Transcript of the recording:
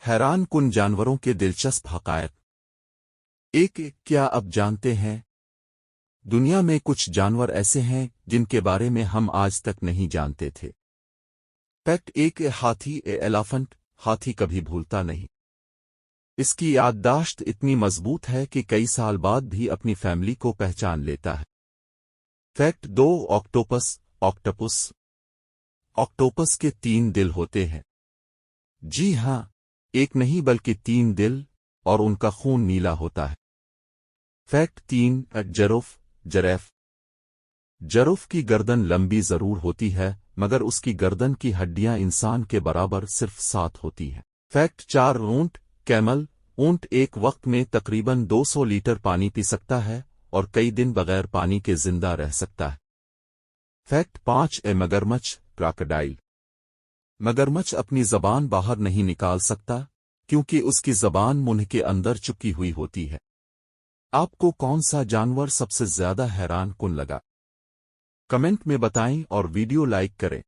حیران کن جانوروں کے دلچسپ حقائق۔ ایک کیا اب جانتے ہیں دنیا میں کچھ جانور ایسے ہیں جن کے بارے میں ہم آج تک نہیں جانتے تھے۔ فیکٹ ایک ہاتھی ایلیفنٹ ہاتھی کبھی بھولتا نہیں۔ اس کی یادداشت اتنی مضبوط ہے کہ کئی سال بعد بھی اپنی فیملی کو پہچان لیتا ہے۔ فیکٹ دو آکٹوپس آکٹوپس کے 3 دل ہوتے ہیں۔ جی ہاں، ایک نہیں بلکہ 3 دل، اور ان کا خون نیلا ہوتا ہے۔ فیکٹ 3 جروف کی گردن لمبی ضرور ہوتی ہے مگر اس کی گردن کی ہڈیاں انسان کے برابر صرف 7 ہوتی ہیں۔ فیکٹ 4 اونٹ کیمل اونٹ ایک وقت میں تقریباً 200 لیٹر پانی پی سکتا ہے اور کئی دن بغیر پانی کے زندہ رہ سکتا ہے۔ فیکٹ 5 مگرمچھ کراکوڈائل مگرمچھ اپنی زبان باہر نہیں نکال سکتا کیونکہ اس کی زبان منہ کے اندر چپکی ہوئی ہوتی ہے۔ آپ کو کون سا جانور سب سے زیادہ حیران کن لگا؟ کمنٹ میں بتائیں اور ویڈیو لائک کریں۔